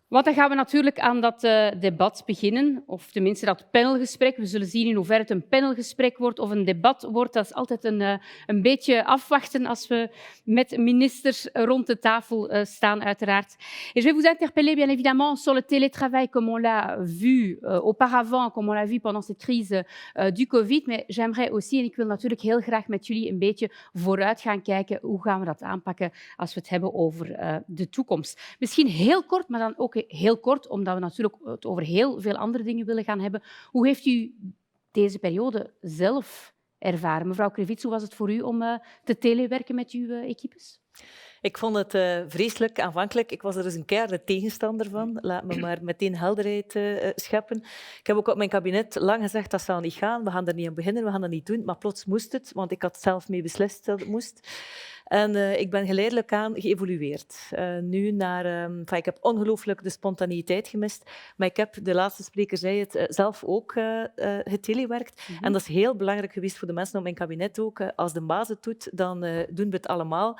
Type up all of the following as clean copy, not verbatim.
Want dan gaan we natuurlijk aan dat debat beginnen, of tenminste dat panelgesprek. We zullen zien in hoeverre het een panelgesprek wordt of een debat wordt. Dat is altijd een beetje afwachten als we met ministers rond de tafel staan, uiteraard. Et je vais vous interpeller, bien évidemment, sur le télétravail, comme on l'a vu auparavant, comme on l'a vu pendant cette crise du Covid. Maar j'aimerais aussi, en ik wil natuurlijk heel graag met jullie een beetje vooruit gaan kijken, hoe gaan we dat aanpakken als we het hebben over de toekomst. Misschien heel kort, maar dan ook heel kort, omdat we natuurlijk het over heel veel andere dingen willen gaan hebben. Hoe heeft u deze periode zelf ervaren? Mevrouw Krivits, hoe was het voor u om te telewerken met uw equipes? Ik vond het vreselijk aanvankelijk. Ik was er dus een keiharde tegenstander van. Laat me maar meteen helderheid scheppen. Ik heb ook op mijn kabinet lang gezegd dat zal niet gaan. We gaan er niet aan beginnen, we gaan dat niet doen. Maar plots moest het, want ik had zelf mee beslist dat het moest. En ik ben geleidelijk aan geëvolueerd. Nu naar... ik heb ongelooflijk de spontaniteit gemist. Maar ik heb, de laatste spreker zei het, zelf ook getelewerkt. En dat is heel belangrijk geweest voor de mensen op mijn kabinet ook. Als de baas het doet, dan doen we het allemaal.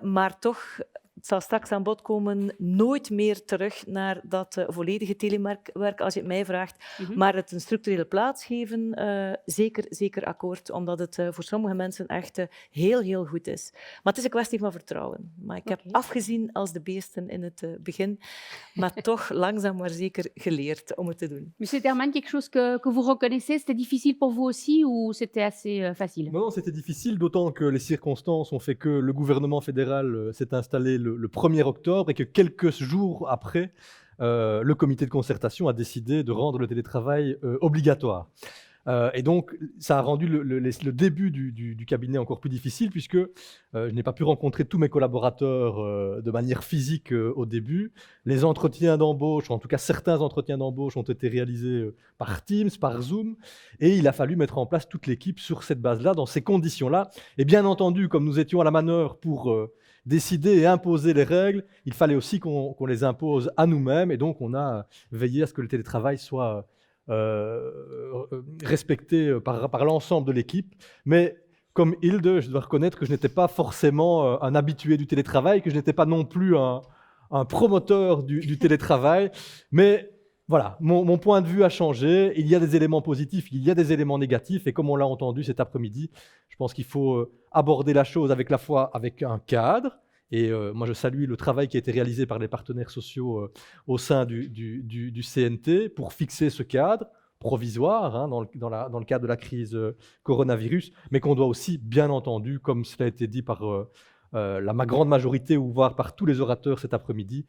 Maar toch, het zal straks aan bod komen, nooit meer terug naar dat volledige telewerk, als je het mij vraagt. Maar het een structurele plaats geven, zeker akkoord, omdat het voor sommige mensen echt heel, heel goed is. Maar het is een kwestie van vertrouwen. Maar ik heb afgezien als de beesten in het begin, maar toch langzaam maar zeker geleerd om het te doen. Monsieur Terman, quelque chose que vous reconnaissez, c'était difficile pour vous aussi ou c'était assez facile? Non, c'était difficile, d'autant que les circonstances ont fait que le gouvernement fédéral s'est installé le 1er octobre et que quelques jours après, le comité de concertation a décidé de rendre le télétravail obligatoire. Et donc, ça a rendu le début du cabinet encore plus difficile puisque je n'ai pas pu rencontrer tous mes collaborateurs de manière physique au début. Les entretiens d'embauche, en tout cas certains entretiens d'embauche ont été réalisés par Teams, par Zoom, et il a fallu mettre en place toute l'équipe sur cette base-là, dans ces conditions-là. Et bien entendu, comme nous étions à la manœuvre pour décider et imposer les règles, il fallait aussi qu'on les impose à nous-mêmes, et donc on a veillé à ce que le télétravail soit respecté par l'ensemble de l'équipe. Mais comme Hilde, je dois reconnaître que je n'étais pas forcément un habitué du télétravail, que je n'étais pas non plus un promoteur du télétravail. Mais voilà, mon point de vue a changé. Il y a des éléments positifs, il y a des éléments négatifs. Et comme on l'a entendu cet après-midi, je pense qu'il faut aborder la chose avec un cadre. Et moi, je salue le travail qui a été réalisé par les partenaires sociaux au sein du CNT pour fixer ce cadre provisoire dans le cadre de la crise coronavirus, mais qu'on doit aussi, bien entendu, comme cela a été dit par la grande majorité, ou voire par tous les orateurs cet après-midi,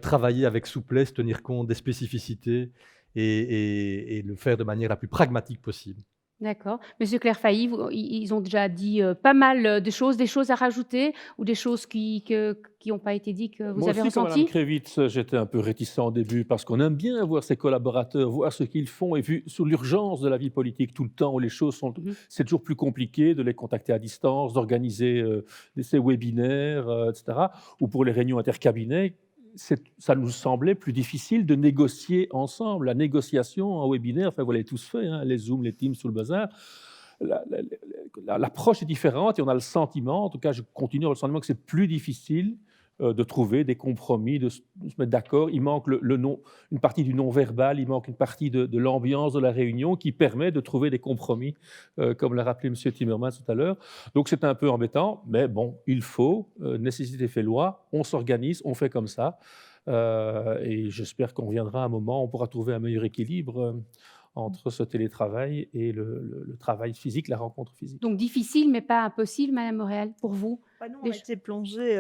travailler avec souplesse, tenir compte des spécificités et le faire de manière la plus pragmatique possible. D'accord. Monsieur Clairfailly, ils ont déjà dit pas mal de choses, des choses à rajouter ou des choses qui n'ont pas été dites que vous Moi avez aussi, comme ressenties? Mme Krivits, j'étais un peu réticent au début parce qu'on aime bien voir ses collaborateurs, voir ce qu'ils font et vu sur l'urgence de la vie politique tout le temps où les choses sont... C'est toujours plus compliqué de les contacter à distance, d'organiser ces webinaires, etc. Ou pour les réunions intercabinets, ça nous semblait plus difficile de négocier ensemble. La négociation en webinaire, enfin, vous l'avez tous fait, hein, les Zooms, les Teams, tout le bazar. L'approche est différente et on a le sentiment, en tout cas je continue à avoir le sentiment que c'est plus difficile de trouver des compromis, de se mettre d'accord. Il manque une partie du non-verbal, il manque une partie de l'ambiance de la réunion qui permet de trouver des compromis, comme l'a rappelé M. Timmermans tout à l'heure. Donc c'est un peu embêtant, mais bon, il faut, nécessité fait loi, on s'organise, on fait comme ça. Et j'espère qu'on viendra à un moment où on pourra trouver un meilleur équilibre entre ce télétravail et le travail physique, la rencontre physique. Donc difficile, mais pas impossible, Madame Moréal, pour vous? Nous, on a été plongée,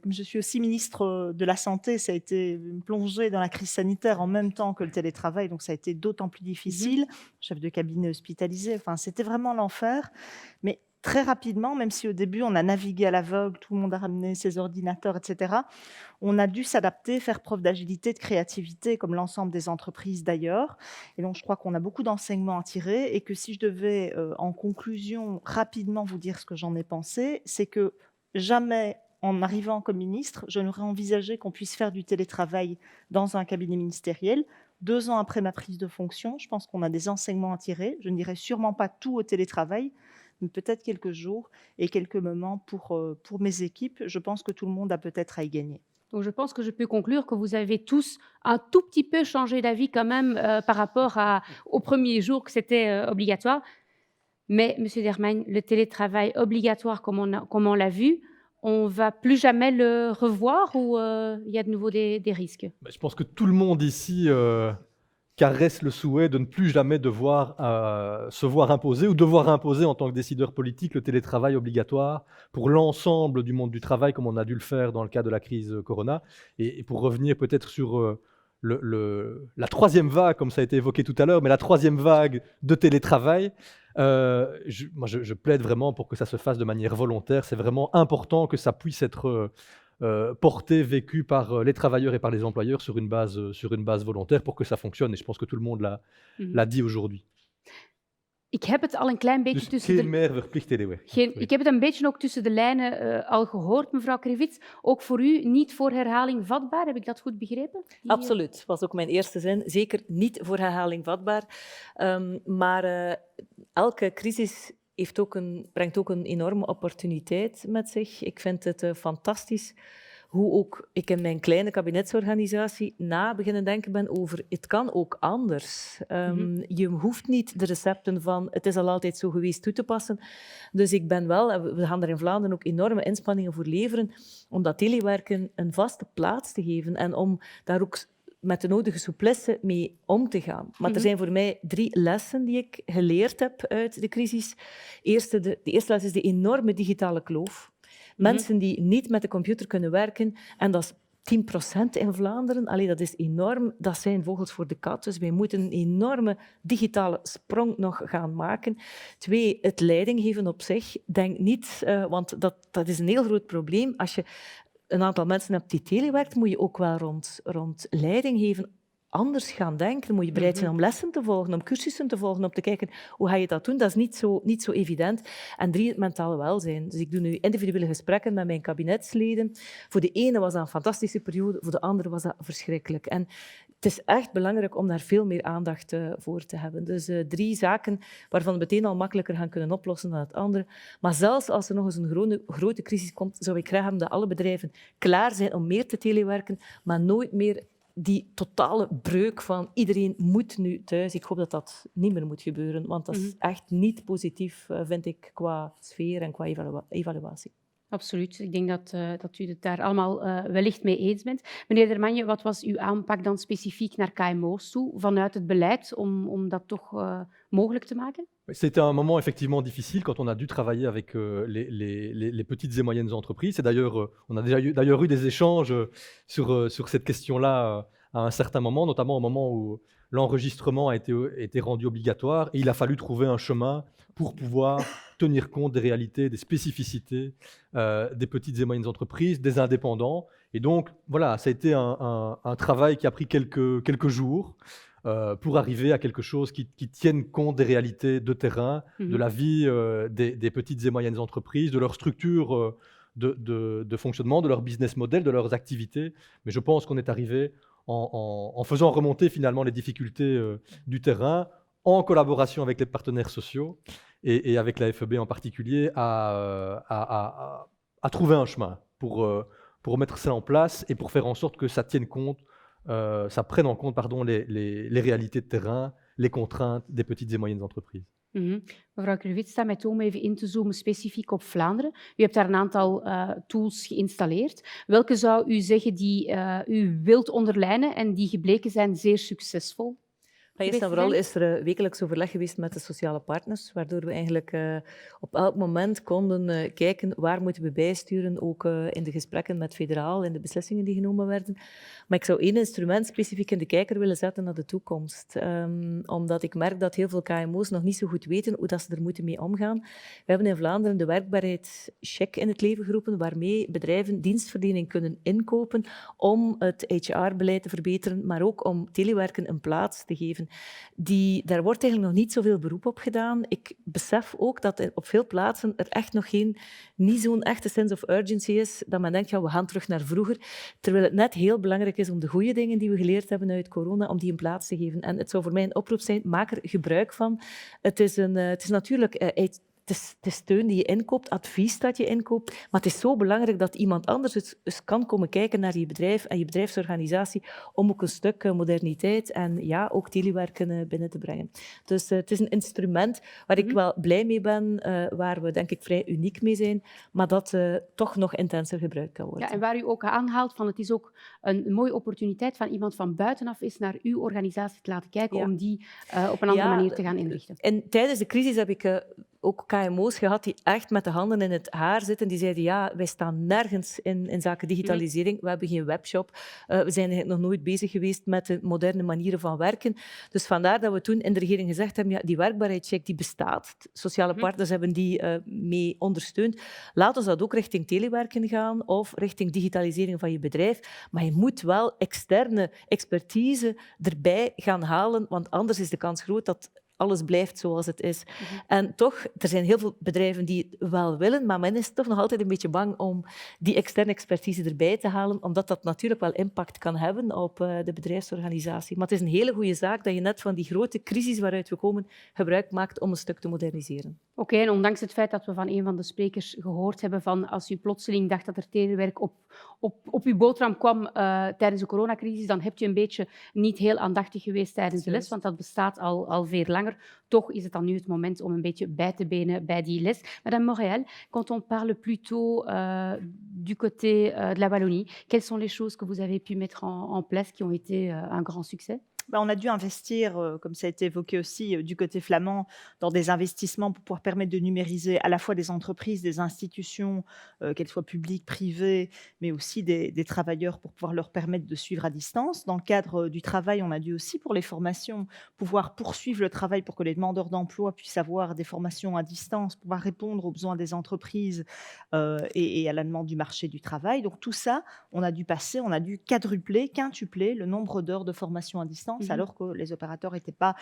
comme je suis aussi ministre de la Santé, ça a été une plongée dans la crise sanitaire en même temps que le télétravail, donc ça a été d'autant plus difficile. Chef de cabinet hospitalisé, enfin, c'était vraiment l'enfer. Mais très rapidement, même si au début on a navigué à l'aveugle, tout le monde a ramené ses ordinateurs, etc., on a dû s'adapter, faire preuve d'agilité, de créativité, comme l'ensemble des entreprises d'ailleurs. Et donc je crois qu'on a beaucoup d'enseignements à tirer et que si je devais, en conclusion, rapidement vous dire ce que j'en ai pensé, c'est que jamais, en arrivant comme ministre, je n'aurais envisagé qu'on puisse faire du télétravail dans un cabinet ministériel. 2 ans après ma prise de fonction, je pense qu'on a des enseignements à tirer. Je ne dirais sûrement pas tout au télétravail, mais peut-être quelques jours et quelques moments pour mes équipes. Je pense que tout le monde a peut-être à y gagner. Donc, je pense que je peux conclure que vous avez tous un tout petit peu changé d'avis quand même par rapport au premier jour que c'était obligatoire. Mais, Monsieur Dermagne, le télétravail obligatoire, comme on l'a vu, on ne va plus jamais le revoir ou il y a de nouveau des risques? Je pense que tout le monde ici caresse le souhait de ne plus jamais devoir se voir imposer ou devoir imposer en tant que décideur politique le télétravail obligatoire pour l'ensemble du monde du travail, comme on a dû le faire dans le cas de la crise Corona. Et pour revenir peut-être sur la troisième vague, comme ça a été évoqué tout à l'heure, mais la troisième vague de télétravail, je plaide vraiment pour que ça se fasse de manière volontaire. C'est vraiment important que ça puisse être porté, vécu par les travailleurs et par les employeurs sur une base volontaire pour que ça fonctionne. Et je pense que tout le monde l'a dit aujourd'hui. Ik heb het al een klein beetje Dus tussen geen de... meer verplicht telewerk. Ik heb het een beetje ook tussen de lijnen al gehoord, mevrouw Krivits. Ook voor u niet voor herhaling vatbaar, heb ik dat goed begrepen? Absoluut, dat was ook mijn eerste zin. Zeker niet voor herhaling vatbaar. Maar elke crisis brengt ook een enorme opportuniteit met zich. Ik vind het fantastisch hoe ook ik in mijn kleine kabinetsorganisatie beginnen denken ben over het kan ook anders. Je hoeft niet de recepten van het is al altijd zo geweest toe te passen. Dus ik ben wel, en we gaan er in Vlaanderen ook enorme inspanningen voor leveren, om dat telewerken een vaste plaats te geven en om daar ook met de nodige souplesse mee om te gaan. Maar er zijn voor mij 3 lessen die ik geleerd heb uit de crisis. De eerste les is de enorme digitale kloof. Mensen die niet met de computer kunnen werken, en dat is 10% in Vlaanderen, dat is enorm, dat zijn vogels voor de kat. Dus wij moeten een enorme digitale sprong nog gaan maken. 2, het leiding geven op zich. Denk niet, want dat is een heel groot probleem. Als je een aantal mensen hebt die telewerkt, moet je ook wel rond leiding geven anders gaan denken. Moet je bereid zijn om lessen te volgen, om cursussen te volgen, om te kijken hoe ga je dat doen. Dat is niet zo evident. En 3, het mentale welzijn. Dus ik doe nu individuele gesprekken met mijn kabinetsleden. Voor de ene was dat een fantastische periode, voor de andere was dat verschrikkelijk. En het is echt belangrijk om daar veel meer aandacht voor te hebben. Dus 3 zaken waarvan we meteen al makkelijker gaan kunnen oplossen dan het andere. Maar zelfs als er nog eens een grote crisis komt, zou ik graag hebben dat alle bedrijven klaar zijn om meer te telewerken, maar nooit meer die totale breuk van iedereen moet nu thuis. Ik hoop dat dat niet meer moet gebeuren, want dat is echt niet positief, vind ik, qua sfeer en qua evaluatie. Absoluut. Ik denk dat u het daar allemaal wellicht mee eens bent. Meneer Dermagne, wat was uw aanpak dan specifiek naar KMO's toe, vanuit het beleid, om dat toch mogelijk te maken? C'était un moment effectivement difficile quand on a dû travailler avec les petites et moyennes entreprises. C'est d'ailleurs, on a d'ailleurs eu des échanges sur cette question-là à un certain moment, notamment au moment où l'enregistrement a été rendu obligatoire. Et il a fallu trouver un chemin pour pouvoir tenir compte des réalités, des spécificités des petites et moyennes entreprises, des indépendants. Et donc, voilà, ça a été un travail qui a pris quelques jours. Pour arriver à quelque chose qui tienne compte des réalités de terrain, de la vie des petites et moyennes entreprises, de leur structure de fonctionnement, de leur business model, de leurs activités. Mais je pense qu'on est arrivé en faisant remonter finalement les difficultés du terrain, en collaboration avec les partenaires sociaux et avec la FEB en particulier, à trouver un chemin pour mettre ça en place et pour faire en sorte que ça tienne compte, ça prenne en compte les réalités de terrain, les contraintes des petites et moyennes entreprises. Mevrouw Krivits, sta mij toe om even in te zoomen specifiek op Vlaanderen. U hebt daar een aantal tools geïnstalleerd. Welke zou u zeggen die u wilt onderlijnen en die gebleken zijn zeer succesvol? Eerst en vooral is er wekelijks overleg geweest met de sociale partners, waardoor we eigenlijk op elk moment konden kijken waar moeten we bijsturen, ook in de gesprekken met federaal, in de beslissingen die genomen werden. Maar ik zou 1 instrument specifiek in de kijker willen zetten naar de toekomst. Omdat ik merk dat heel veel KMO's nog niet zo goed weten hoe dat ze er moeten mee omgaan. We hebben in Vlaanderen de werkbaarheidscheck in het leven geroepen, waarmee bedrijven dienstverlening kunnen inkopen om het HR-beleid te verbeteren, maar ook om telewerken een plaats te geven. Daar wordt eigenlijk nog niet zoveel beroep op gedaan. Ik besef ook dat er op veel plaatsen er echt nog niet zo'n echte sense of urgency is, dat men denkt, ja, we gaan terug naar vroeger. Terwijl het net heel belangrijk is om de goede dingen die we geleerd hebben uit corona, om die een plaats te geven. En het zou voor mij een oproep zijn, maak er gebruik van. Het is natuurlijk het is steun die je inkoopt, advies dat je inkoopt. Maar het is zo belangrijk dat iemand anders eens kan komen kijken naar je bedrijf en je bedrijfsorganisatie om ook een stuk moderniteit en ja, ook telewerken binnen te brengen. Dus het is een instrument waar ik wel blij mee ben, waar we denk ik vrij uniek mee zijn, maar dat toch nog intenser gebruikt kan worden. Ja, en waar u ook aanhaalt van het is ook een mooie opportuniteit van iemand van buitenaf is naar uw organisatie te laten kijken om die op een andere manier te gaan inrichten. En tijdens de crisis heb ik ook KMO's gehad die echt met de handen in het haar zitten. Die zeiden, ja, wij staan nergens in zaken digitalisering. We hebben geen webshop. We zijn eigenlijk nog nooit bezig geweest met de moderne manieren van werken. Dus vandaar dat we toen in de regering gezegd hebben, ja, die werkbaarheidscheck die bestaat. Sociale partners hebben die mee ondersteund. Laat ons dat ook richting telewerken gaan of richting digitalisering van je bedrijf. Maar je moet wel externe expertise erbij gaan halen, want anders is de kans groot dat alles blijft zoals het is. En toch, er zijn heel veel bedrijven die het wel willen, maar men is toch nog altijd een beetje bang om die externe expertise erbij te halen, omdat dat natuurlijk wel impact kan hebben op de bedrijfsorganisatie. Maar het is een hele goede zaak dat je net van die grote crisis waaruit we komen gebruik maakt om een stuk te moderniseren. Oké, en ondanks het feit dat we van een van de sprekers gehoord hebben van als u plotseling dacht dat er telewerk op uw boterham kwam tijdens de coronacrisis, dan heb je een beetje niet heel aandachtig geweest tijdens de les, want dat bestaat al veel langer. Toch is het dan nu het moment om een beetje bij te benen bij die les. Madame Moréal, quand on parle plutôt du côté de la Wallonie, quelles sont les choses que vous avez pu mettre en place qui ont été un grand succès? On a dû investir, comme ça a été évoqué aussi du côté flamand, dans des investissements pour pouvoir permettre de numériser à la fois des entreprises, des institutions, qu'elles soient publiques, privées, mais aussi des travailleurs pour pouvoir leur permettre de suivre à distance. Dans le cadre du travail, on a dû aussi, pour les formations, pouvoir poursuivre le travail pour que les demandeurs d'emploi puissent avoir des formations à distance, pouvoir répondre aux besoins des entreprises et à la demande du marché du travail. Donc tout ça, on a dû quadrupler, quintupler le nombre d'heures de formation à distance, alors que les opérateurs n'étaient pas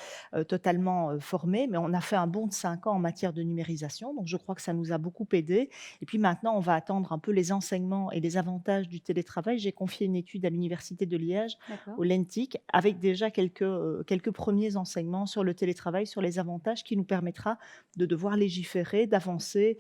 totalement formés. Mais on a fait un bond de 5 ans en matière de numérisation, donc je crois que ça nous a beaucoup aidé. Et puis maintenant, on va attendre un peu les enseignements et les avantages du télétravail. J'ai confié une étude à l'Université de Liège, au LENTIC, avec déjà quelques premiers enseignements sur le télétravail, sur les avantages qui nous permettra de devoir légiférer, d'avancer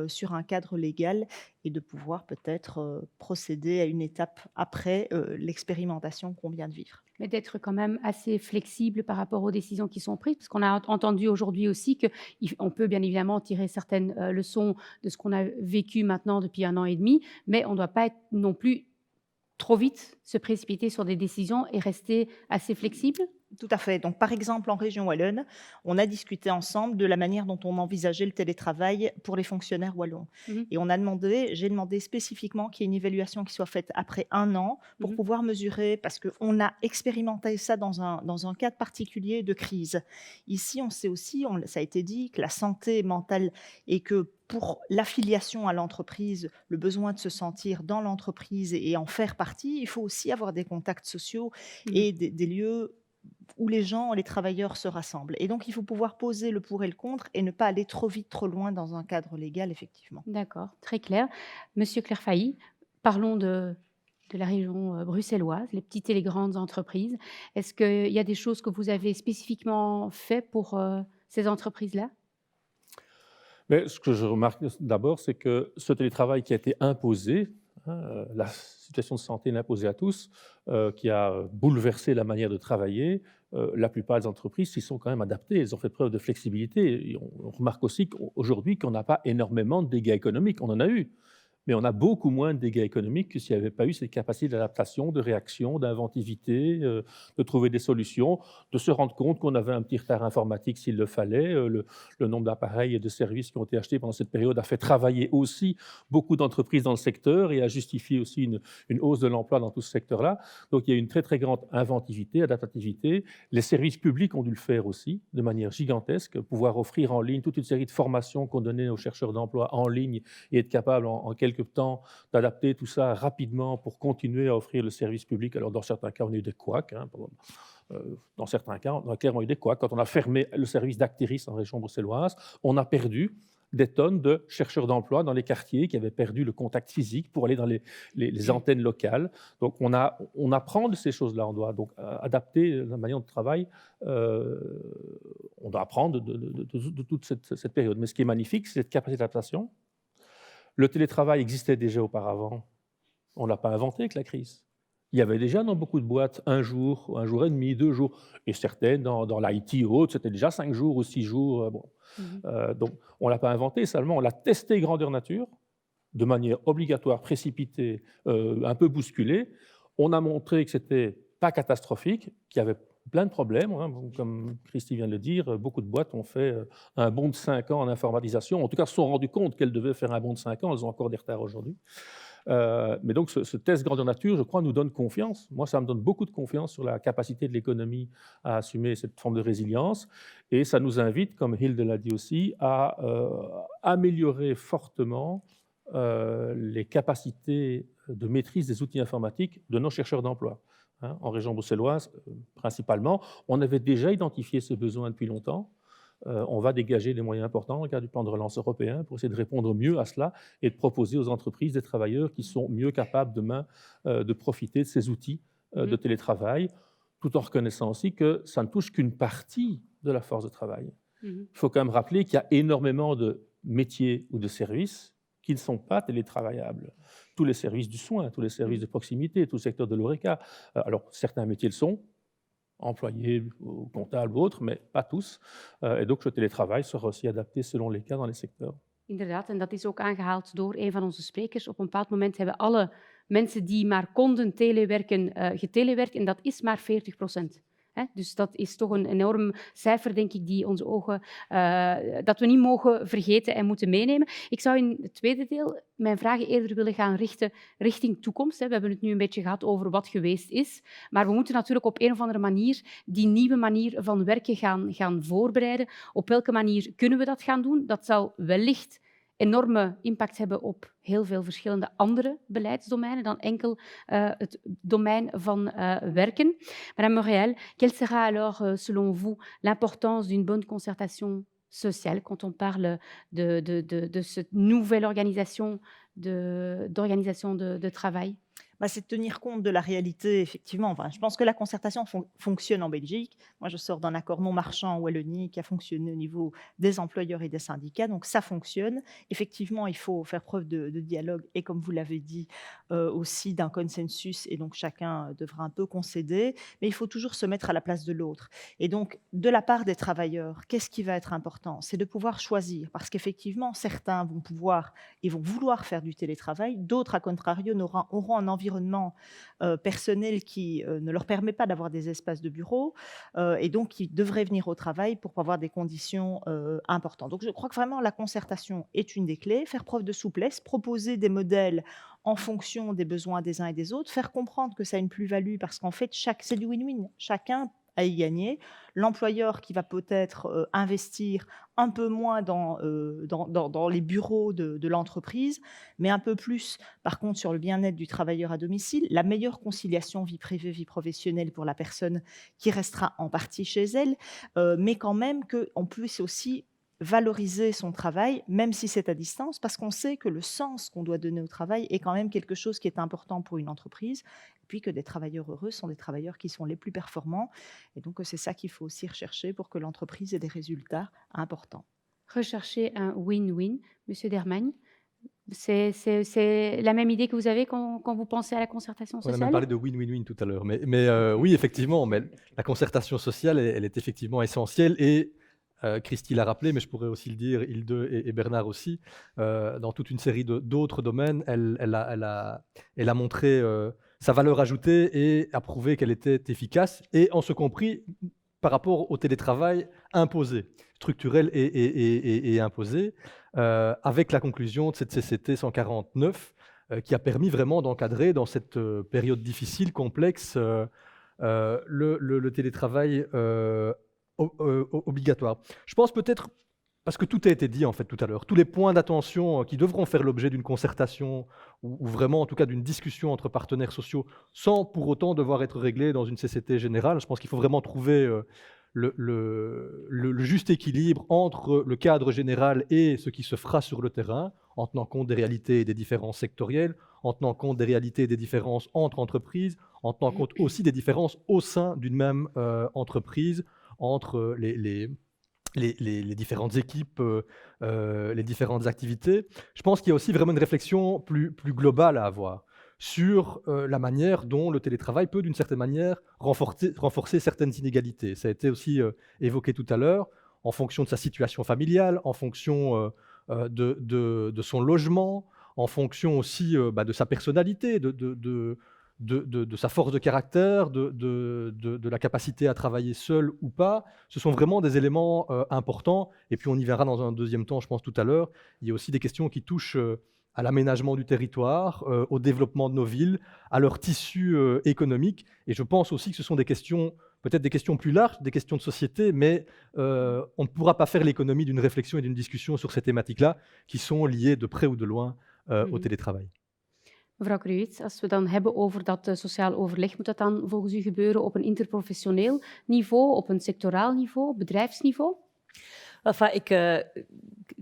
sur un cadre légal et de pouvoir peut-être procéder à une étape après l'expérimentation qu'on vient de vivre. Mais d'être quand même assez flexible par rapport aux décisions qui sont prises, parce qu'on a entendu aujourd'hui aussi qu'on peut bien évidemment tirer certaines leçons de ce qu'on a vécu maintenant depuis 1 an et demi, mais on ne doit pas être non plus trop vite se précipiter sur des décisions et rester assez flexible. Tout à fait. Donc, par exemple, en région wallonne, on a discuté ensemble de la manière dont on envisageait le télétravail pour les fonctionnaires wallons. Et j'ai demandé spécifiquement qu'il y ait une évaluation qui soit faite après 1 an pour pouvoir mesurer, parce qu'on a expérimenté ça dans un cadre particulier de crise. Ici, on sait aussi, ça a été dit, que la santé mentale et que pour l'affiliation à l'entreprise, le besoin de se sentir dans l'entreprise et en faire partie, il faut aussi avoir des contacts sociaux et des lieux où les gens, les travailleurs se rassemblent. Et donc, il faut pouvoir poser le pour et le contre et ne pas aller trop vite, trop loin dans un cadre légal, effectivement. D'accord, très clair. Monsieur Clerfailly, parlons de la région bruxelloise, les petites et les grandes entreprises. Est-ce qu'il y a des choses que vous avez spécifiquement fait pour ces entreprises-là? Mais ce que je remarque d'abord, c'est que ce télétravail qui a été imposé, la situation de santé imposée à tous, qui a bouleversé la manière de travailler, la plupart des entreprises s'y sont quand même adaptées, elles ont fait preuve de flexibilité. Et on remarque aussi qu'aujourd'hui qu'on n'a pas énormément de dégâts économiques, on en a eu. Mais on a beaucoup moins de dégâts économiques que s'il n'y avait pas eu cette capacité d'adaptation, de réaction, d'inventivité, de trouver des solutions, de se rendre compte qu'on avait un petit retard informatique s'il le fallait. Le nombre d'appareils et de services qui ont été achetés pendant cette période a fait travailler aussi beaucoup d'entreprises dans le secteur et a justifié aussi une hausse de l'emploi dans tout ce secteur-là. Donc il y a une très très grande inventivité, adaptativité. Les services publics ont dû le faire aussi de manière gigantesque, pouvoir offrir en ligne toute une série de formations qu'on donnait aux chercheurs d'emploi en ligne et être capable en quelques temps d'adapter tout ça rapidement pour continuer à offrir le service public. Alors, dans certains cas, on a eu des couacs. Dans certains cas, on a eu des couacs. Quand on a fermé le service d'Actiris en région bruxelloise, on a perdu des tonnes de chercheurs d'emploi dans les quartiers qui avaient perdu le contact physique pour aller dans les antennes locales. Donc, on apprend de ces choses-là. On doit donc adapter la manière de travail. on doit apprendre de toute cette période. Mais ce qui est magnifique, c'est cette capacité d'adaptation. Le télétravail existait déjà auparavant. On ne l'a pas inventé avec la crise. Il y avait déjà dans beaucoup de boîtes 1 jour, 1 jour et demi, 2 jours. Et certaines, dans l'IT ou autre, c'était déjà 5 jours ou 6 jours. Bon. Donc, on ne l'a pas inventé, seulement on l'a testé grandeur nature, de manière obligatoire, précipitée, un peu bousculée. On a montré que ce n'était pas catastrophique, qu'il y avait plein de problèmes. Comme Christy vient de le dire, beaucoup de boîtes ont fait un bond de 5 ans en informatisation. En tout cas, se sont rendues compte qu'elles devaient faire un bond de 5 ans. Elles ont encore des retards aujourd'hui. Mais donc, ce test grandeur nature, je crois, nous donne confiance. Moi, ça me donne beaucoup de confiance sur la capacité de l'économie à assumer cette forme de résilience. Et ça nous invite, comme Hilde l'a dit aussi, à améliorer fortement les capacités de maîtrise des outils informatiques de nos chercheurs d'emploi. En région bruxelloise, principalement, on avait déjà identifié ce besoin depuis longtemps. On va dégager des moyens importants dans le cadre du plan de relance européen pour essayer de répondre mieux à cela et de proposer aux entreprises des travailleurs qui sont mieux capables demain de profiter de ces outils de télétravail, tout en reconnaissant aussi que ça ne touche qu'une partie de la force de travail. Il faut quand même rappeler qu'il y a énormément de métiers ou de services qui ne sont pas télétravaillables. Tous les services du soin, tous les services de proximité, tout le secteur de l'ORECA. Alors, certains métiers le sont, employés, comptables ou autres, mais pas tous. Et donc, le télétravail sera aussi adapté selon les cas dans les secteurs. Inderdaad, en dat is ook aangehaald door een van onze sprekers. Op een bepaald moment hebben alle mensen die maar konden telewerken, getelewerkt, en dat is maar 40%. Dus dat is toch een enorm cijfer, denk ik, die onze ogen, dat we niet mogen vergeten en moeten meenemen. Ik zou in het tweede deel mijn vragen eerder willen gaan richten richting toekomst. We hebben het nu een beetje gehad over wat geweest is, maar we moeten natuurlijk op een of andere manier die nieuwe manier van werken gaan voorbereiden. Op welke manier kunnen we dat gaan doen? Dat zal wellicht enorme impact hebben op heel veel verschillende andere beleidsdomeinen dan enkel het domein van werken. Madame Moriel, quelle sera alors, selon vous, l'importance d'une bonne concertation sociale quand on parle de cette nouvelle organisation de travail? C'est de tenir compte de la réalité, effectivement. Enfin, je pense que la concertation fonctionne en Belgique. Moi, je sors d'un accord non marchand en Wallonie qui a fonctionné au niveau des employeurs et des syndicats, donc ça fonctionne. Effectivement, il faut faire preuve de dialogue et, comme vous l'avez dit, aussi d'un consensus, et donc chacun devra un peu concéder, mais il faut toujours se mettre à la place de l'autre. Et donc, de la part des travailleurs, qu'est-ce qui va être important? C'est de pouvoir choisir, parce qu'effectivement, certains vont pouvoir et vont vouloir faire du télétravail, d'autres, à contrario, auront un environnement personnel qui ne leur permet pas d'avoir des espaces de bureau et donc qui devraient venir au travail pour avoir des conditions importantes. Donc je crois que vraiment la concertation est une des clés, faire preuve de souplesse, proposer des modèles en fonction des besoins des uns et des autres, faire comprendre que ça a une plus-value parce qu'en fait c'est du win-win, chacun à y gagner. L'employeur qui va peut-être investir un peu moins dans les bureaux de l'entreprise, mais un peu plus, par contre, sur le bien-être du travailleur à domicile, la meilleure conciliation vie privée, vie professionnelle pour la personne qui restera en partie chez elle, mais quand même qu'on puisse aussi valoriser son travail, même si c'est à distance, parce qu'on sait que le sens qu'on doit donner au travail est quand même quelque chose qui est important pour une entreprise, et puis que des travailleurs heureux sont des travailleurs qui sont les plus performants, et donc c'est ça qu'il faut aussi rechercher pour que l'entreprise ait des résultats importants. Rechercher un win-win. Monsieur Dermagne, c'est la même idée que vous avez quand vous pensez à la concertation sociale? On a même parlé de win-win-win tout à l'heure, mais oui, effectivement, mais la concertation sociale, elle est effectivement essentielle, et Christy l'a rappelé, mais je pourrais aussi le dire, Hilde et Bernard aussi, dans toute une série d'autres domaines, elle a montré sa valeur ajoutée et a prouvé qu'elle était efficace, et en ce compris par rapport au télétravail imposé, structurel et imposé, avec la conclusion de cette CCT 149, qui a permis vraiment d'encadrer dans cette période difficile, complexe, le télétravail obligatoire. Je pense peut-être, parce que tout a été dit en fait tout à l'heure, tous les points d'attention qui devront faire l'objet d'une concertation ou vraiment en tout cas d'une discussion entre partenaires sociaux sans pour autant devoir être réglés dans une CCT générale. Je pense qu'il faut vraiment trouver le juste équilibre entre le cadre général et ce qui se fera sur le terrain, en tenant compte des réalités et des différences sectorielles, en tenant compte des réalités et des différences entre entreprises, en tenant compte aussi des différences au sein d'une même entreprise, entre les différentes équipes, les différentes activités. Je pense qu'il y a aussi vraiment une réflexion plus globale à avoir sur la manière dont le télétravail peut, d'une certaine manière, renforcer certaines inégalités. Ça a été aussi évoqué tout à l'heure, en fonction de sa situation familiale, en fonction de son logement, en fonction aussi de sa personnalité, de sa force de caractère, de la capacité à travailler seul ou pas. Ce sont vraiment des éléments importants. Et puis on y verra dans un deuxième temps, je pense, tout à l'heure. Il y a aussi des questions qui touchent à l'aménagement du territoire, au développement de nos villes, à leur tissu économique. Et je pense aussi que ce sont des questions, peut-être des questions plus larges, des questions de société, mais on ne pourra pas faire l'économie d'une réflexion et d'une discussion sur ces thématiques-là, qui sont liées de près ou de loin au télétravail. Mevrouw Kruijts, als we dan hebben over dat sociaal overleg, moet dat dan volgens u gebeuren op een interprofessioneel niveau, op een sectoraal niveau, bedrijfsniveau? Enfin,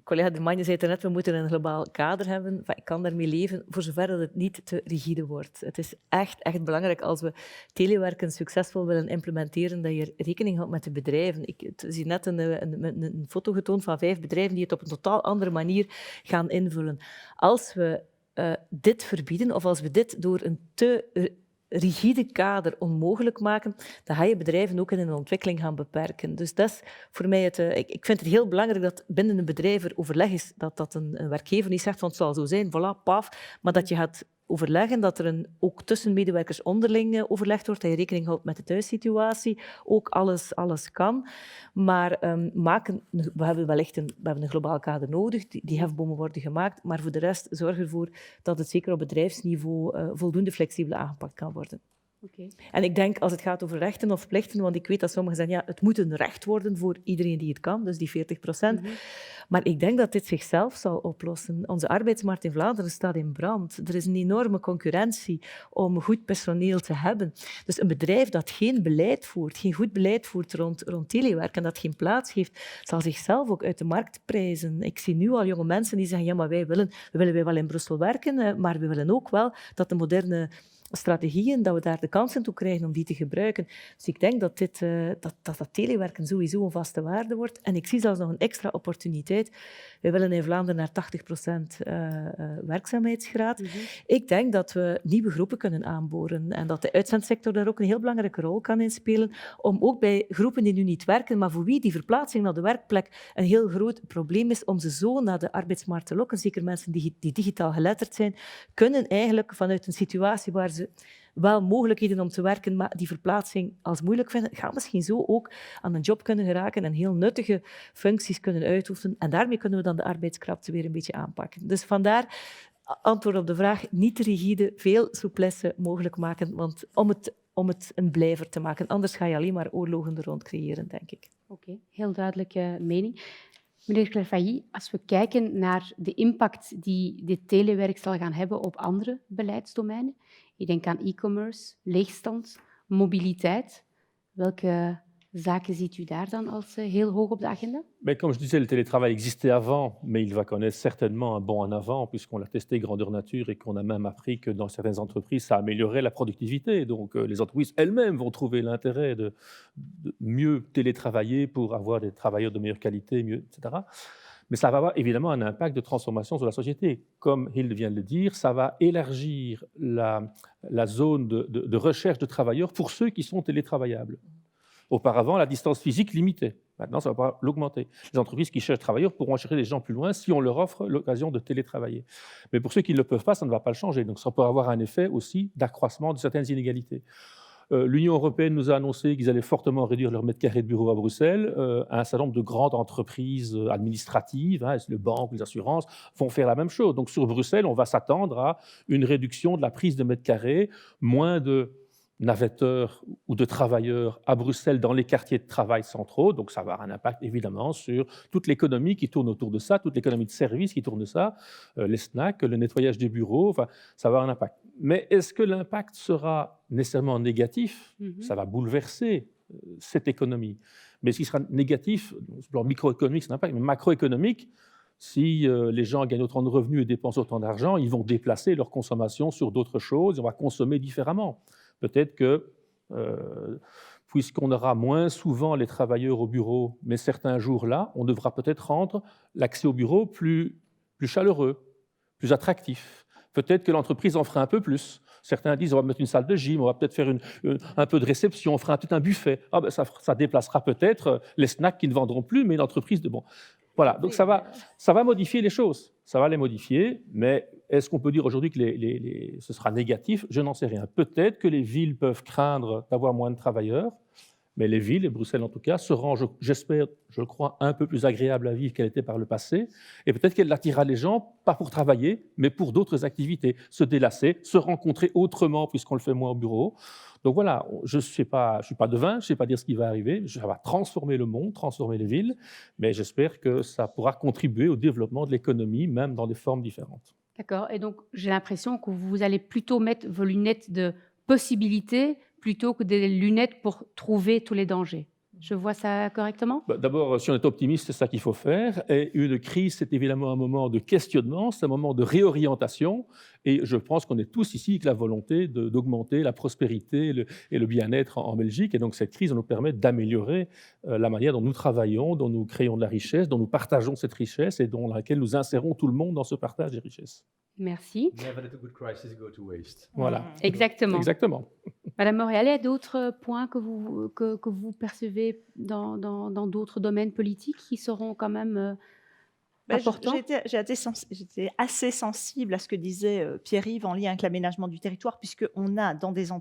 collega De Magne zei het net, we moeten een globaal kader hebben. Enfin, ik kan daarmee leven, voor zover dat het niet te rigide wordt. Het is echt belangrijk als we telewerken succesvol willen implementeren, dat je rekening houdt met de bedrijven. Ik zie net een foto getoond van 5 bedrijven die het op een totaal andere manier gaan invullen. Als we dit verbieden, of als we dit door een te rigide kader onmogelijk maken, dan ga je bedrijven ook in hun ontwikkeling gaan beperken. Dus dat is voor mij ik vind het heel belangrijk dat binnen een bedrijf er overleg is, dat een werkgever niet zegt van het zal zo zijn, voilà, paf, maar dat je gaat overleggen, dat er ook tussen medewerkers onderling overlegd wordt, dat je rekening houdt met de thuissituatie, ook alles kan. Maar we hebben wellicht een globaal kader nodig, die hefbomen worden gemaakt, maar voor de rest zorg ervoor dat het zeker op bedrijfsniveau voldoende flexibel aangepakt kan worden. Okay. En ik denk, als het gaat over rechten of plichten, want ik weet dat sommigen zeggen, ja, het moet een recht worden voor iedereen die het kan, dus die 40%. Maar ik denk dat dit zichzelf zal oplossen. Onze arbeidsmarkt in Vlaanderen staat in brand. Er is een enorme concurrentie om goed personeel te hebben. Dus een bedrijf dat geen beleid voert, geen goed beleid voert rond telewerk en dat geen plaats geeft, zal zichzelf ook uit de markt prijzen. Ik zie nu al jonge mensen die zeggen, ja, maar wij willen wel in Brussel werken, maar we willen ook wel dat de moderne strategieën, dat we daar de kans in toe krijgen om die te gebruiken. Dus ik denk dat dat telewerken sowieso een vaste waarde wordt. En ik zie zelfs nog een extra opportuniteit. We willen in Vlaanderen naar 80% werkzaamheidsgraad. Ik denk dat we nieuwe groepen kunnen aanboren en dat de uitzendsector daar ook een heel belangrijke rol kan in spelen, om ook bij groepen die nu niet werken, maar voor wie die verplaatsing naar de werkplek een heel groot probleem is, om ze zo naar de arbeidsmarkt te lokken. Zeker mensen die digitaal geletterd zijn, kunnen eigenlijk vanuit een situatie waar ze wel mogelijkheden om te werken, maar die verplaatsing als moeilijk vinden, gaan misschien zo ook aan een job kunnen geraken en heel nuttige functies kunnen uitoefenen. En daarmee kunnen we dan de arbeidskrapte weer een beetje aanpakken. Dus vandaar, antwoord op de vraag, niet te rigide, veel souplesse mogelijk maken, want om het een blijver te maken. Anders ga je alleen maar oorlogen er rond creëren, denk ik. Oké, heel duidelijke mening. Meneer Clerfailly, als we kijken naar de impact die dit telewerk zal gaan hebben op andere beleidsdomeinen, ik denk aan e-commerce, leegstand, mobiliteit. Welke zaken ziet u daar dan als heel hoog op de agenda? Mais comme je disais, le télétravail existait avant, mais il va connaître certainement un bond en avant, puisqu'on l'a testé grandeur nature et qu'on a même appris que dans certaines entreprises, ça améliorait la productivité. Donc les entreprises elles-mêmes vont trouver l'intérêt de mieux télétravailler pour avoir des travailleurs de meilleure qualité, mieux, etc. Mais ça va avoir évidemment un impact de transformation sur la société. Comme Hilde vient de le dire, ça va élargir la zone de recherche de travailleurs pour ceux qui sont télétravaillables. Auparavant, la distance physique limitait. Maintenant, ça va l'augmenter. Les entreprises qui cherchent travailleurs pourront chercher des gens plus loin si on leur offre l'occasion de télétravailler. Mais pour ceux qui ne le peuvent pas, ça ne va pas le changer. Donc ça peut avoir un effet aussi d'accroissement de certaines inégalités. L'Union européenne nous a annoncé qu'ils allaient fortement réduire leur mètre carré de bureau à Bruxelles. Un certain nombre de grandes entreprises administratives, les banques, les assurances, vont faire la même chose. Donc sur Bruxelles, on va s'attendre à une réduction de la prise de mètre carré, moins de navetteurs ou de travailleurs à Bruxelles dans les quartiers de travail centraux. Donc ça va avoir un impact évidemment sur toute l'économie qui tourne autour de ça, toute l'économie de services qui tourne de ça, les snacks, le nettoyage des bureaux, enfin, ça va avoir un impact. Mais est-ce que l'impact sera nécessairement négatif? Ça va bouleverser cette économie. Mais ce qui sera négatif, sur le plan microéconomique, c'est un impact, mais macroéconomique, si les gens gagnent autant de revenus et dépensent autant d'argent, ils vont déplacer leur consommation sur d'autres choses, et on va consommer différemment. Peut-être que puisqu'on aura moins souvent les travailleurs au bureau, mais certains jours-là, on devra peut-être rendre l'accès au bureau plus chaleureux, plus attractif. Peut-être que l'entreprise en fera un peu plus. Certains disent on va mettre une salle de gym, on va peut-être faire un peu de réception, on fera peut-être un buffet. Ah ben ça déplacera peut-être les snacks qui ne vendront plus, mais l'entreprise de bon. Voilà, donc ça va modifier les choses, ça va les modifier, mais est-ce qu'on peut dire aujourd'hui que ce sera négatif? Je n'en sais rien. Peut-être que les villes peuvent craindre d'avoir moins de travailleurs, mais les villes, et Bruxelles en tout cas, seront, j'espère, je le crois, un peu plus agréables à vivre qu'elle était par le passé, et peut-être qu'elle attirera les gens, pas pour travailler, mais pour d'autres activités, se délasser, se rencontrer autrement, puisqu'on le fait moins au bureau. Donc voilà, je ne suis pas devin, je ne sais pas dire ce qui va arriver, ça va transformer le monde, transformer les villes, mais j'espère que ça pourra contribuer au développement de l'économie, même dans des formes différentes. D'accord. Et donc, j'ai l'impression que vous allez plutôt mettre vos lunettes de possibilités plutôt que des lunettes pour trouver tous les dangers. Je vois ça correctement? D'abord, si on est optimiste, c'est ça qu'il faut faire. Et une crise, c'est évidemment un moment de questionnement, c'est un moment de réorientation. Et je pense qu'on est tous ici avec la volonté d'augmenter la prospérité et le bien-être en Belgique. Et donc, cette crise nous permet d'améliorer la manière dont nous travaillons, dont nous créons de la richesse, dont nous partageons cette richesse et dans laquelle nous insérons tout le monde dans ce partage des richesses. Merci. Never let a good crisis go to waste. Voilà. Exactement. Exactement. Madame Montréal, il y a d'autres points que vous percevez dans d'autres domaines politiques qui seront quand même importants? J'étais assez sensible à ce que disait Pierre-Yves en lien avec l'aménagement du territoire, puisqu'on a des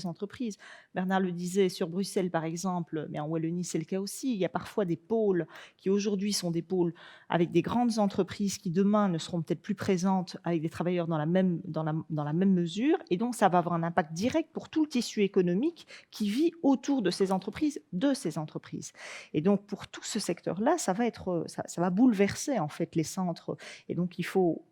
entreprises. Bernard le disait sur Bruxelles, par exemple, mais en Wallonie, c'est le cas aussi. Il y a parfois des pôles qui aujourd'hui sont des pôles avec des grandes entreprises qui demain ne seront peut-être plus présentes avec des travailleurs dans la même mesure. Et donc, ça va avoir un impact direct pour tout le tissu économique qui vit autour de ces entreprises. Et donc, pour tout ce secteur-là, ça va bouleverser en fait les centres. Et donc, il faut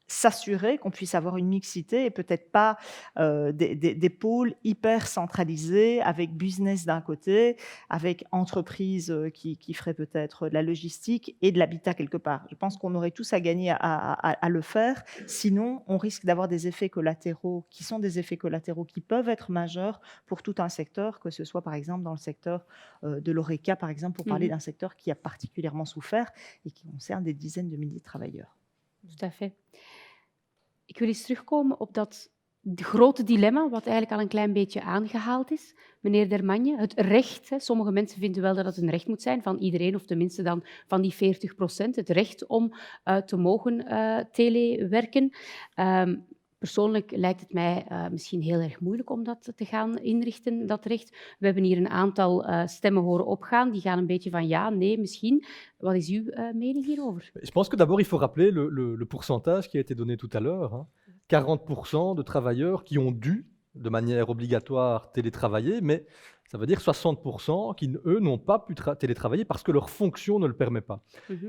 s'assurer qu'on puisse avoir une mixité et peut-être pas des pôles hyper centralisés avec business d'un côté, avec entreprises qui feraient peut-être de la logistique et de l'habitat quelque part. Je pense qu'on aurait tous à gagner à le faire. Sinon, on risque d'avoir des effets collatéraux qui peuvent être majeurs pour tout un secteur, que ce soit par exemple dans le secteur de l'ORECA, par exemple, pour parler d'un secteur qui a particulièrement souffert et qui concerne des dizaines de milliers de travailleurs. Tout à fait. Ik wil eens terugkomen op dat grote dilemma, wat eigenlijk al een klein beetje aangehaald is. Meneer Dermagne, het recht. Sommige mensen vinden wel dat het een recht moet zijn van iedereen, of tenminste dan van die 40%. Het recht om te mogen telewerken. Persoonlijk lijkt het mij misschien heel erg moeilijk om dat te gaan inrichten, dat recht. We hebben hier een aantal stemmen horen opgaan. Die gaan een beetje van ja, nee, misschien. Wat is uw mening hierover? Je pense que d'abord, il faut rappeler le pourcentage qui a été donné tout à l'heure. Hein. 40% de travailleurs qui ont dû, de manière obligatoire, télétravailler, mais ça veut dire 60% qui, eux, n'ont pas pu télétravailler parce que leur fonction ne le permet pas.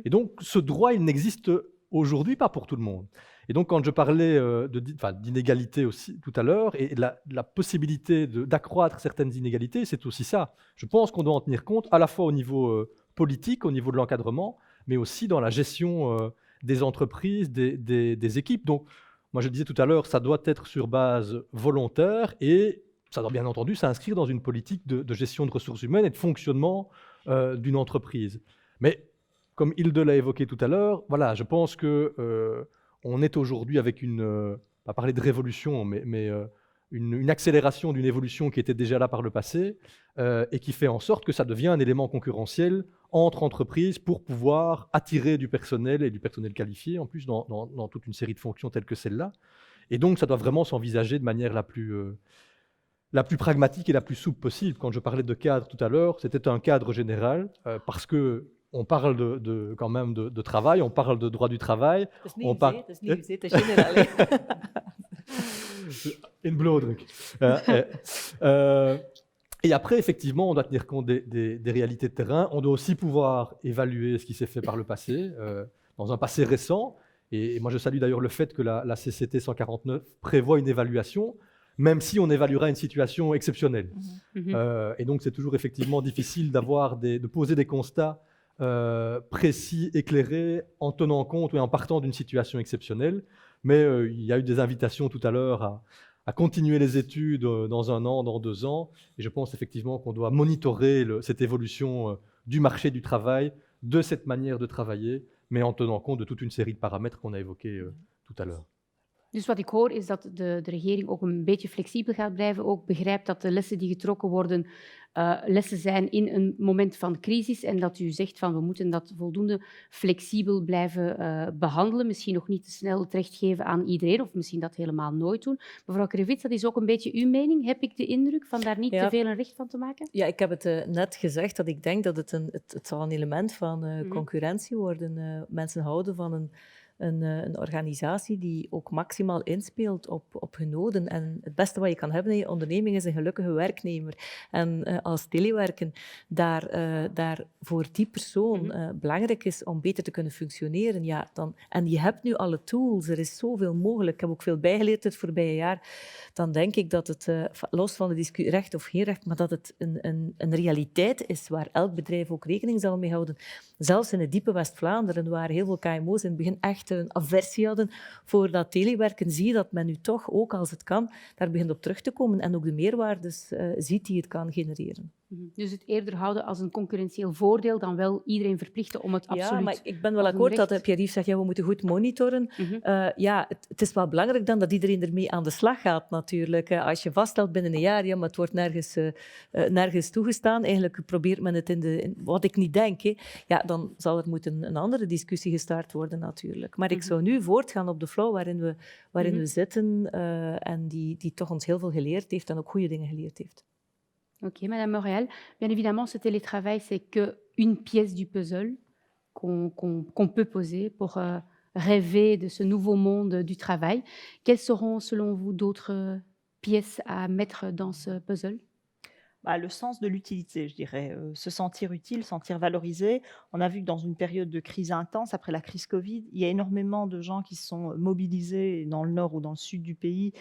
Et donc, ce droit, il n'existe aujourd'hui pas pour tout le monde. Et donc, quand je parlais d'inégalité aussi tout à l'heure, et de la possibilité d'accroître certaines inégalités, c'est aussi ça. Je pense qu'on doit en tenir compte à la fois au niveau politique, au niveau de l'encadrement, mais aussi dans la gestion des entreprises, des équipes. Donc, moi, je disais tout à l'heure, ça doit être sur base volontaire et ça doit bien entendu s'inscrire dans une politique de gestion de ressources humaines et de fonctionnement d'une entreprise. Mais comme Hilde l'a évoqué tout à l'heure, voilà, je pense que on est aujourd'hui avec pas parler de révolution, mais une accélération d'une évolution qui était déjà là par le passé et qui fait en sorte que ça devient un élément concurrentiel entre entreprises pour pouvoir attirer du personnel et du personnel qualifié, en plus dans toute une série de fonctions telles que celle-là. Et donc, ça doit vraiment s'envisager de manière la plus pragmatique et la plus souple possible. Quand je parlais de cadre tout à l'heure, c'était un cadre général parce que on parle quand même de travail, on parle de droit du travail. Dat is nieuws, het is général. Une blodruk. Et après, effectivement, on doit tenir compte des réalités de terrain. On doit aussi pouvoir évaluer ce qui s'est fait par le passé, dans un passé récent. Et moi, je salue d'ailleurs le fait que la CCT 149 prévoit une évaluation, même si on évaluera une situation exceptionnelle. Et donc, c'est toujours effectivement difficile de poser des constats précis, éclairés, en tenant compte et en partant d'une situation exceptionnelle. Mais il y a eu des invitations tout à l'heure à continuer les études dans 1 an, dans 2 ans. Et je pense effectivement qu'on doit monitorer cette évolution du marché du travail, de cette manière de travailler, mais en tenant compte de toute une série de paramètres qu'on a évoqués tout à l'heure. Dus wat ik hoor is dat de regering ook een beetje flexibel gaat blijven, ook begrijpt dat de lessen die getrokken worden lessen zijn in een moment van crisis en dat u zegt van we moeten dat voldoende flexibel blijven behandelen, misschien nog niet te snel terechtgeven aan iedereen of misschien dat helemaal nooit doen. Mevrouw Krivits, dat is ook een beetje uw mening, heb ik de indruk, van daar niet te veel een recht van te maken? Ja, ik heb het net gezegd dat ik denk dat het zal een element van concurrentie worden. Mensen houden van een organisatie die ook maximaal inspeelt op hun noden. En het beste wat je kan hebben in je onderneming is een gelukkige werknemer. En als telewerken daar voor die persoon belangrijk is om beter te kunnen functioneren, ja, en je hebt nu alle tools, er is zoveel mogelijk. Ik heb ook veel bijgeleerd het voorbije jaar. Dan denk ik dat het, los van de discussie recht of geen recht, maar dat het een realiteit is waar elk bedrijf ook rekening zal mee houden. Zelfs in het diepe West-Vlaanderen, waar heel veel KMO's in het begin echt een aversie hadden voor dat telewerken, zie je dat men nu toch, ook als het kan, daar begint op terug te komen en ook de meerwaardes ziet die het kan genereren. Dus het eerder houden als een concurrentieel voordeel dan wel iedereen verplichten om het absoluut... Ja, maar ik ben wel akkoord dat Pierre-Yves zegt, ja, we moeten goed monitoren. Ja, het is wel belangrijk dan dat iedereen ermee aan de slag gaat natuurlijk. Als je vaststelt binnen een jaar, ja, maar het wordt nergens toegestaan. Eigenlijk probeert men het wat ik niet denk, ja, dan zal er moeten een andere discussie gestart worden natuurlijk. Maar ik zou nu voortgaan op de flow waarin we zitten en die toch ons heel veel geleerd heeft en ook goede dingen geleerd heeft. Ok, Madame Montréal. Bien évidemment, ce télétravail, c'est qu'une pièce du puzzle qu'on peut poser pour rêver de ce nouveau monde du travail. Quelles seront, selon vous, d'autres pièces à mettre dans ce puzzle? Le sens de l'utilité, je dirais. Se sentir utile, sentir valorisé. On a vu que dans une période de crise intense, après la crise Covid, il y a énormément de gens qui se sont mobilisés dans le nord ou dans le sud du pays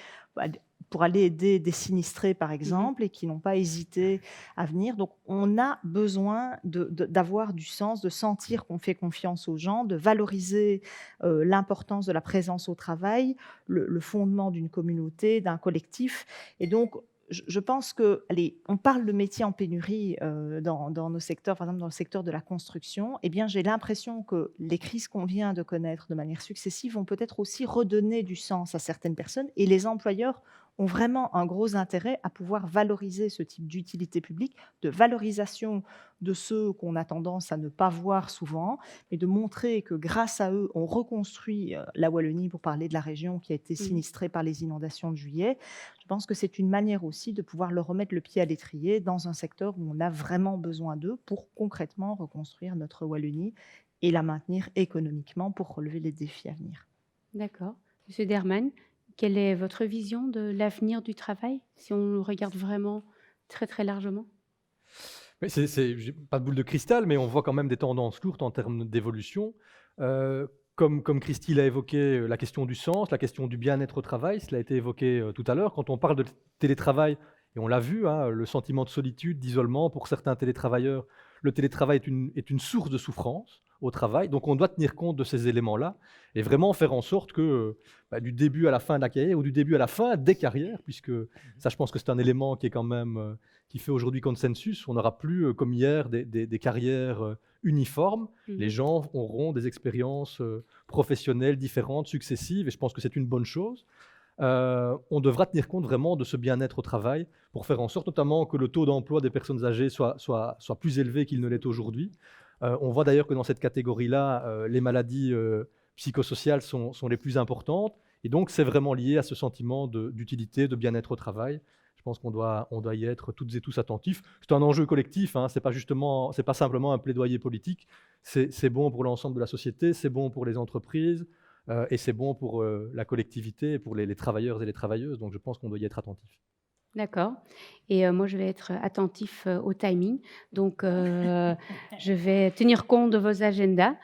pour aller aider des sinistrés, par exemple, et qui n'ont pas hésité à venir. Donc, on a besoin d'avoir du sens, de sentir qu'on fait confiance aux gens, de valoriser l'importance de la présence au travail, le fondement d'une communauté, d'un collectif. Et donc, je pense que, on parle de métiers en pénurie dans nos secteurs, par exemple dans le secteur de la construction. Eh bien, j'ai l'impression que les crises qu'on vient de connaître de manière successive vont peut-être aussi redonner du sens à certaines personnes, et les employeurs ont vraiment un gros intérêt à pouvoir valoriser ce type d'utilité publique, de valorisation de ceux qu'on a tendance à ne pas voir souvent, mais de montrer que grâce à eux, on reconstruit la Wallonie, pour parler de la région qui a été sinistrée par les inondations de juillet. Je pense que c'est une manière aussi de pouvoir leur remettre le pied à l'étrier dans un secteur où on a vraiment besoin d'eux pour concrètement reconstruire notre Wallonie et la maintenir économiquement pour relever les défis à venir. D'accord. Monsieur Derman, quelle est votre vision de l'avenir du travail, si on regarde vraiment très, très largement? J'ai pas de boule de cristal, mais on voit quand même des tendances lourdes en termes d'évolution. Comme Christy l'a évoqué, la question du sens, la question du bien-être au travail, cela a été évoqué tout à l'heure. Quand on parle de télétravail, et on l'a vu, le sentiment de solitude, d'isolement, pour certains télétravailleurs, le télétravail est une source de souffrance au travail. Donc on doit tenir compte de ces éléments-là et vraiment faire en sorte que du début à la fin de la carrière ou du début à la fin des carrières, puisque ça je pense que c'est un élément qui est quand même qui fait aujourd'hui consensus, on n'aura plus comme hier des carrières uniformes. Les gens auront des expériences professionnelles différentes, successives, et je pense que c'est une bonne chose. On devra tenir compte vraiment de ce bien-être au travail pour faire en sorte notamment que le taux d'emploi des personnes âgées soit plus élevé qu'il ne l'est aujourd'hui. On voit d'ailleurs que dans cette catégorie-là, les maladies psychosociales sont les plus importantes, et donc c'est vraiment lié à ce sentiment d'utilité, de bien-être au travail. Je pense qu'on doit y être toutes et tous attentifs. C'est un enjeu collectif, c'est pas simplement un plaidoyer politique, c'est bon pour l'ensemble de la société, c'est bon pour les entreprises, et c'est bon pour la collectivité, pour les travailleurs et les travailleuses, donc je pense qu'on doit y être attentif. D'accord. Et moi, je vais être attentif au timing. Donc, je vais tenir compte de vos agendas.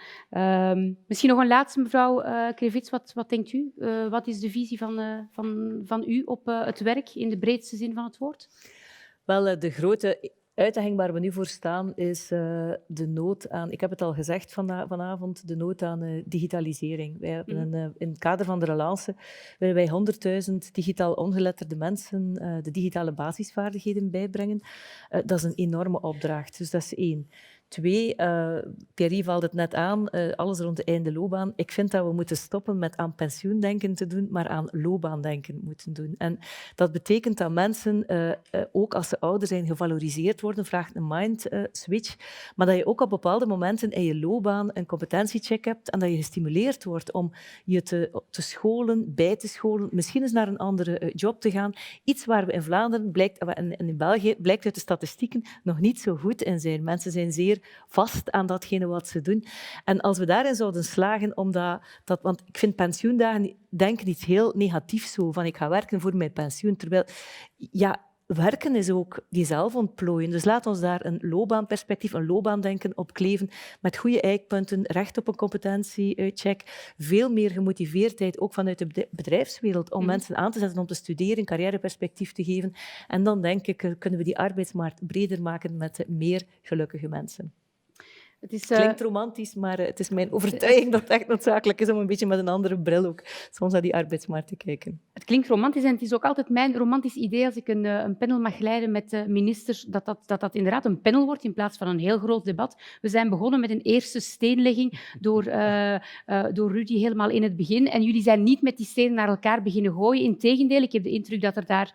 Misschien nog een laatste, mevrouw Krivits. Wat denkt u? Wat is de visie van u op het werk in de breedste zin van het woord? Wel, de grote uitdaging waar we nu voor staan is de nood aan, ik heb het al gezegd vanavond, de nood aan digitalisering. Wij hebben in het kader van de relance willen wij 100.000 digitaal ongeletterde mensen de digitale basisvaardigheden bijbrengen. Dat is een enorme opdracht, dus dat is 1. 2, Pierre valt het net aan, alles rond de einde loopbaan. Ik vind dat we moeten stoppen met aan pensioendenken te doen, maar aan loopbaandenken moeten doen. En dat betekent dat mensen, ook als ze ouder zijn, gevaloriseerd worden, vraagt een mind-switch, maar dat je ook op bepaalde momenten in je loopbaan een competentiecheck hebt en dat je gestimuleerd wordt om je te scholen, bij te scholen, misschien eens naar een andere job te gaan. Iets waar we in Vlaanderen, en in België, blijkt uit de statistieken, nog niet zo goed in zijn. Mensen zijn zeer vast aan datgene wat ze doen. En als we daarin zouden slagen, want ik vind pensioendagen denken iets heel negatiefs zo, van ik ga werken voor mijn pensioen, terwijl ja, werken is ook jezelf ontplooien. Dus laat ons daar een loopbaanperspectief, een loopbaandenken op kleven, met goede eikpunten, recht op een competentiecheck, veel meer gemotiveerdheid, ook vanuit de bedrijfswereld, om mensen aan te zetten om te studeren, een carrièreperspectief te geven. En dan denk ik, kunnen we die arbeidsmarkt breder maken met meer gelukkige mensen. Het klinkt romantisch, maar het is mijn overtuiging dat het echt noodzakelijk is om een beetje met een andere bril ook soms naar die arbeidsmarkt te kijken. Het klinkt romantisch en het is ook altijd mijn romantisch idee als ik een panel mag leiden met ministers, dat inderdaad een panel wordt in plaats van een heel groot debat. We zijn begonnen met een eerste steenlegging door Rudy helemaal in het begin. En jullie zijn niet met die stenen naar elkaar beginnen gooien. Integendeel, ik heb de indruk dat er daar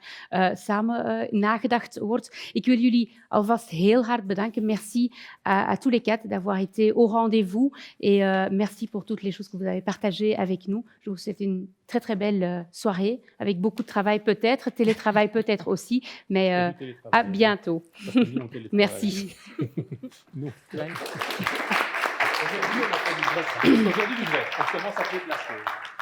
samen nagedacht wordt. Ik wil jullie alvast heel hard bedanken. Merci à tous les quatre d'avoir été au rendez-vous et merci pour toutes les choses que vous avez partagées avec nous. Je vous souhaite une très très belle soirée avec beaucoup de travail peut-être, télétravail peut-être aussi, mais à bientôt. Merci. Aujourd'hui, on commence à déplacer.